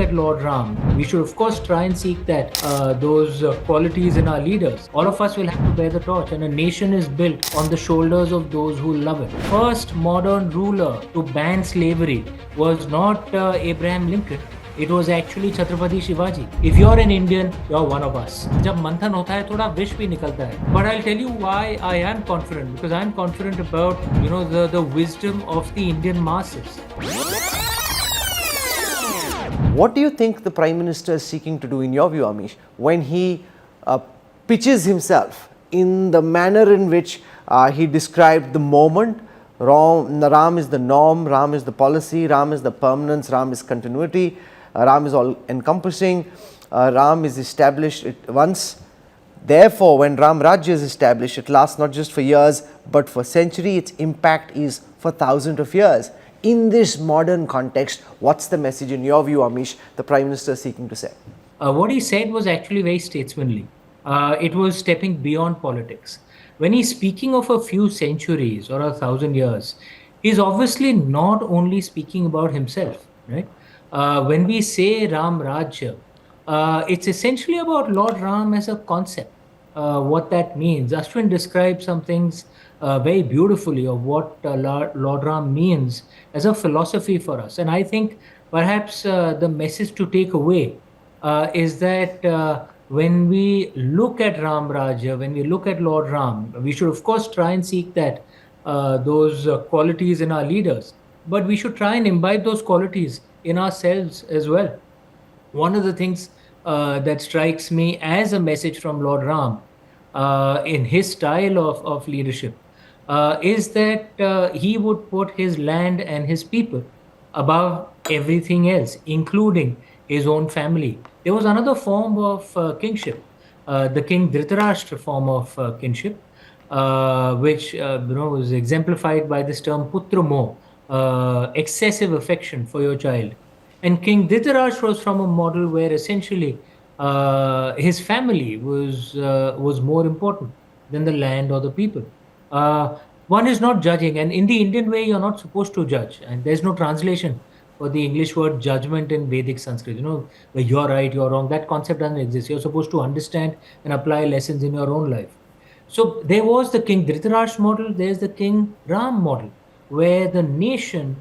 at Lord Ram, we should of course try and seek that those qualities in our leaders. All of us will have to bear the torch, and a nation is built on the shoulders of those who love it. First modern ruler to ban slavery was not Abraham Lincoln. It was actually Chtrapati Shivaji. If you're an Indian, you're one of us. जब मंथन होता है थोड़ा विष भी निकलता है. But I'll tell you why I am confident, because I'm confident about the wisdom of the Indian masses. What do you think the Prime Minister is seeking to do, in your view, Amish, when he pitches himself in the manner in which he described the moment? Ram is the norm, Ram is the policy, Ram is the permanence, Ram is continuity, Ram is all encompassing, Ram is established once. Therefore, when Ram Rajya is established, it lasts not just for years but for centuries. Its impact is for thousands of years. In this modern context, what's the message, in your view, Amish, the Prime Minister is seeking to say? What he said was actually very statesmanly. It was stepping beyond politics. When he's speaking of a few centuries or 1,000 years, he's obviously not only speaking about himself, right? When we say Ram Rajya, it's essentially about Lord Ram as a concept. What that means. Ashwin described some things very beautifully of what Lord Ram means as a philosophy for us. And I think perhaps the message to take away is that when we look at Ram Rajya, when we look at Lord Ram, we should of course try and seek that those qualities in our leaders, but we should try and imbibe those qualities in ourselves as well. One of the things that strikes me as a message from Lord Ram in his style of leadership is that he would put his land and his people above everything else, including his own family. There was another form of kingship, the King Dhritarashtra form of kingship, which was exemplified by this term putra moh, excessive affection for your child. And King Dhritarashtra was from a model where essentially his family was more important than the land or the people. One is not judging, and in the Indian way, you're not supposed to judge, and there's no translation for the English word judgment in Vedic Sanskrit. Where you're right, you're wrong. That concept doesn't exist. You're supposed to understand and apply lessons in your own life. So there was the King Dhritarashtra model. There's the King Ram model, where the nation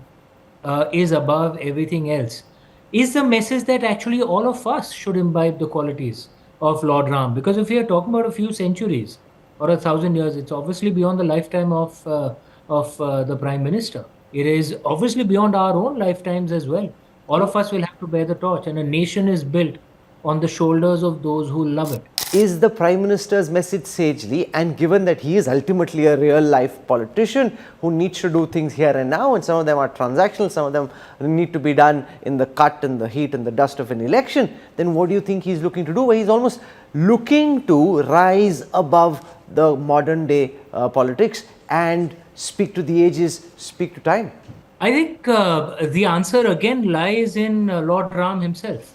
is above everything else. Is the message that actually all of us should imbibe the qualities of Lord Ram? Because if we are talking about a few centuries or 1,000 years, it's obviously beyond the lifetime of the Prime Minister. It is obviously beyond our own lifetimes as well. All of us will have to bear the torch, and a nation is built on the shoulders of those who love it. Is the Prime Minister's message sagely, and given that he is ultimately a real life politician who needs to do things here and now, and some of them are transactional, some of them need to be done in the cut and the heat and the dust of an election, then what do you think he's looking to do? Well, he's almost looking to rise above the modern day politics and speak to the ages, speak to time. I think the answer again lies in Lord Ram himself.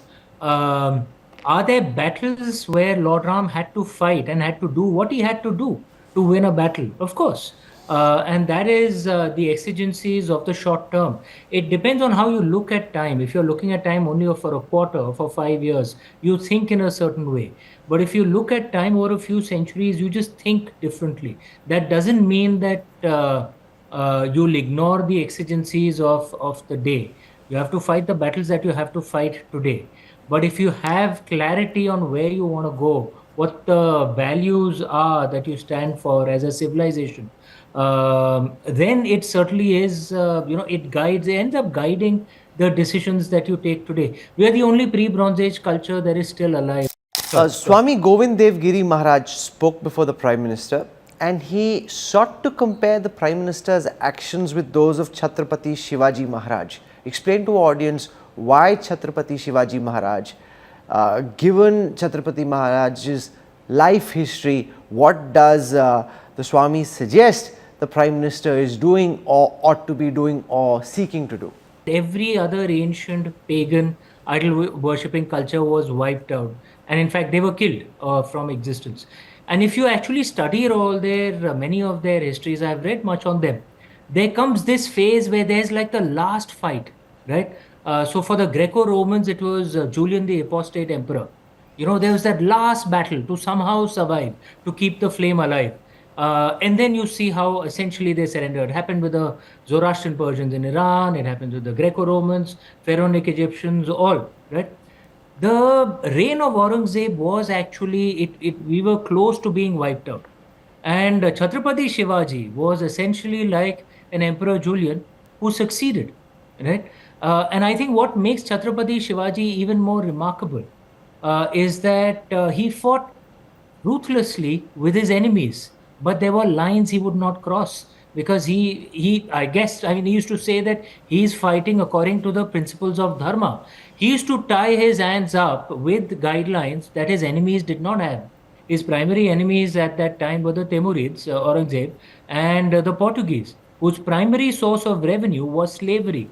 Are there battles where Lord Ram had to fight and had to do what he had to do to win a battle? Of course. And that is the exigencies of the short term. It depends on how you look at time. If you're looking at time only for a quarter or for 5 years, you think in a certain way. But if you look at time over a few centuries, you just think differently. That doesn't mean that you'll ignore the exigencies of the day. You have to fight the battles that you have to fight today. But if you have clarity on where you want to go, what the values are that you stand for as a civilization, then it certainly is, it ends up guiding the decisions that you take today. We are the only pre-Bronze Age culture that is still alive. Swami Govind Dev Giri Maharaj spoke before the Prime Minister, and he sought to compare the Prime Minister's actions with those of Chtrapati Shivaji Maharaj. Explain to our audience why Chtrapati Shivaji Maharaj, given Chtrapati Maharaj's life history, what does the Swami suggest the Prime Minister is doing or ought to be doing or seeking to do? Every other ancient pagan idol worshipping culture was wiped out, and in fact they were killed from existence. And if you actually study all many of their histories, I've read much on them, there comes this phase where there's like the last fight, right? So for the Greco-Romans, it was Julian the Apostate Emperor. There was that last battle to somehow survive, to keep the flame alive. And then you see how essentially they surrendered. It happened with the Zoroastrian Persians in Iran, it happens with the Greco-Romans, Pharaonic Egyptians, all, right? The reign of Aurangzeb was actually, we were close to being wiped out. And Chhatrapati Shivaji was essentially like an Emperor Julian who succeeded, right? And I think what makes Chhatrapati Shivaji even more remarkable is that he fought ruthlessly with his enemies, but there were lines he would not cross because I guess, I mean, he used to say that he's fighting according to the principles of dharma. He used to tie his hands up with guidelines that his enemies did not have. His primary enemies at that time were the Timurids, Aurangzeb, and the Portuguese, whose primary source of revenue was slavery.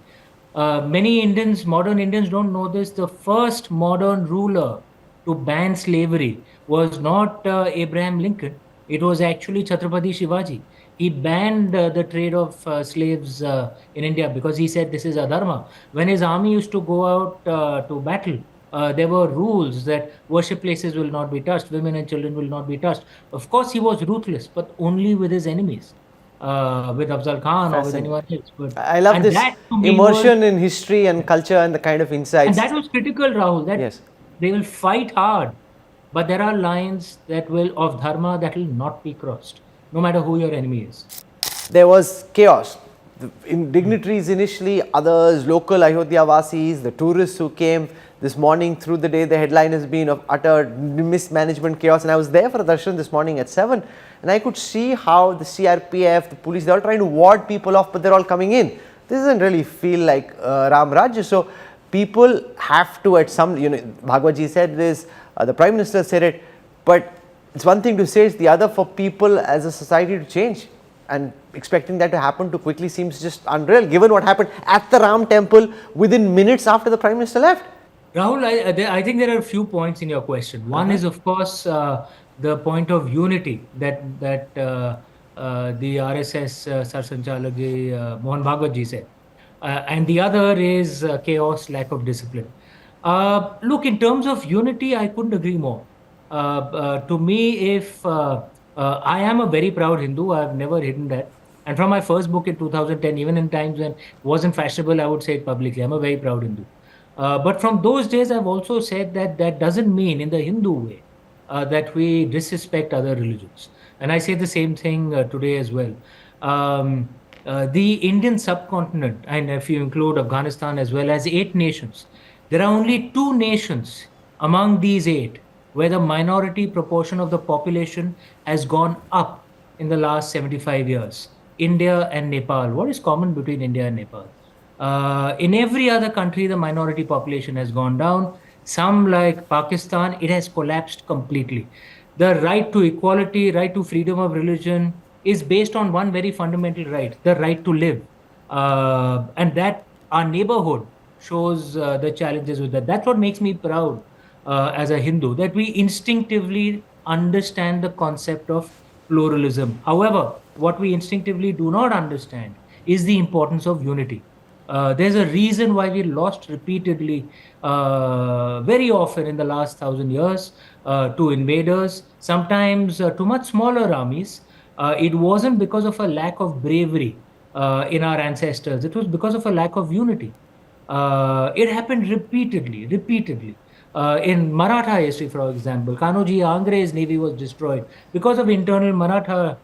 Many Indians, modern Indians, don't know this. The first modern ruler to ban slavery was not Abraham Lincoln. It was actually Chhatrapati Shivaji. He banned the trade of slaves in India because he said this is adharma. When his army used to go out to battle, there were rules that worship places will not be touched, women and children will not be touched. Of course, he was ruthless, but only with his enemies, with Afzal Khan or with Fascinating. anyone else. But I love and this that to me was immersion in history and culture and the kind of and insights. that was critical, Rahul, that Yes. they will fight hard, but there are lines that will of dharma that will not be crossed, no matter who your enemy is. There was chaos. Dignitaries initially, others, local Ayodhya Vasis, the tourists who came this morning through the day, the headline has been of utter mismanagement, chaos. And I was there for a darshan this morning at 7, and I could see how the CRPF, the police, they're all trying to ward people off, but they're all coming in. This doesn't really feel like Ram Rajya. So people have to, at some, Bhagwat ji said this, the Prime Minister said it, but it's one thing to say, it's the other for people as a society to change. And expecting that to happen too quickly seems just unreal, given what happened at the Ram temple within minutes after the Prime Minister left. Rahul, I think there are a few points in your question. One is, of course, the point of unity that the RSS Sarsanchalak ji, Mohan Bhagwat ji said. And the other is chaos, lack of discipline. Look, in terms of unity, I couldn't agree more. To me, if I am a very proud Hindu, I've never hidden that. And from my first book in 2010, even in times when it wasn't fashionable, I would say it publicly. I'm a very proud Hindu. But from those days, I've also said that that doesn't mean in the Hindu way that we disrespect other religions. And I say the same thing today as well. The Indian subcontinent, and if you include Afghanistan as well as 8 nations, there are only 2 nations among these 8 where the minority proportion of the population has gone up in the last 75 years. India and Nepal. What is common between India and Nepal? In every other country, the minority population has gone down. Some, like Pakistan, it has collapsed completely. The right to equality, right to freedom of religion is based on one very fundamental right, the right to live. And that our neighborhood shows the challenges with that. That's what makes me proud as a Hindu, that we instinctively understand the concept of pluralism. However, what we instinctively do not understand is the importance of unity. There's a reason why we lost repeatedly, very often in the last 1,000 years, to invaders, sometimes to much smaller armies. It wasn't because of a lack of bravery in our ancestors, it was because of a lack of unity. It happened repeatedly, repeatedly. In Maratha history, for example, Kanoji Angre's navy was destroyed because of internal Maratha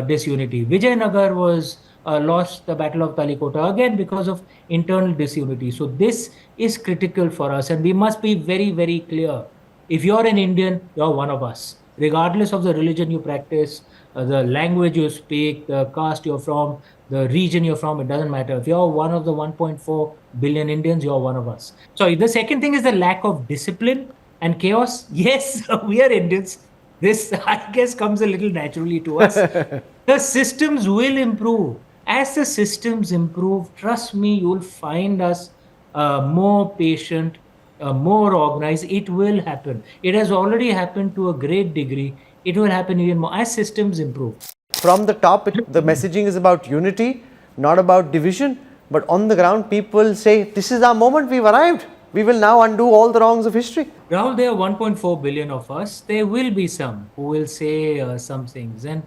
disunity. Vijayanagar was lost the Battle of Talikota again because of internal disunity. So this is critical for us, and we must be very, very clear. If you're an Indian, you're one of us, regardless of the religion you practice, the language you speak, the caste you're from, the region you're from, it doesn't matter. If you're one of the 1.4 billion Indians, you're one of us. So the second thing is the lack of discipline and chaos. Yes, we are Indians. This, I guess, comes a little naturally to us. The systems will improve. As the systems improve, trust me, you'll find us more patient, more organized. It will happen. It has already happened to a great degree. It will happen even more as systems improve. From the top, the messaging is about unity, not about division. but on the ground people say, this is our moment, we've arrived, we will now undo all the wrongs of history. Rahul, there are 1.4 billion of us. There will be some who will say some things. And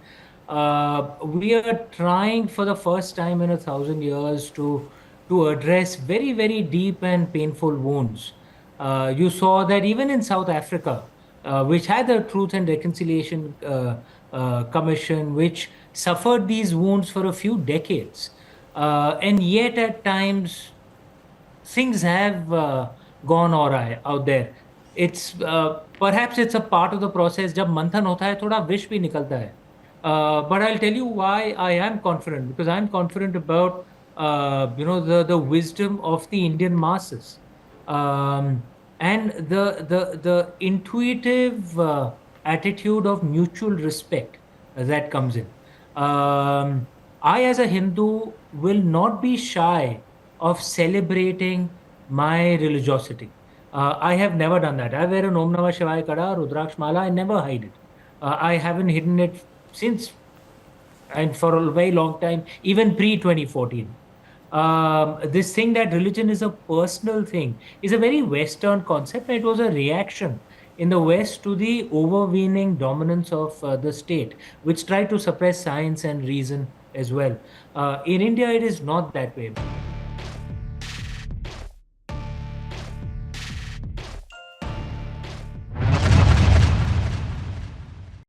we are trying for the first time in 1,000 years to address very, very deep and painful wounds. You saw that even in South Africa, which had a Truth and Reconciliation Commission, which suffered these wounds for a few decades. And yet, at times, things have gone awry out there. It's perhaps it's a part of the process. जब मंथन होता है थोड़ा विष भी निकलता है. But I'll tell you why I am confident, because I'm confident about the wisdom of the Indian masses, and the intuitive attitude of mutual respect that comes in. I, as a Hindu, will not be shy of celebrating my religiosity. I have never done that. I wear an Om Namah Shivaya Kada, Rudraksh Mala, I never hide it. I haven't hidden it since, and for a very long time, even pre 2014. This thing that religion is a personal thing is a very Western concept, and it was a reaction in the West to the overweening dominance of the state, which tried to suppress science and reason as well. In India, it is not that way.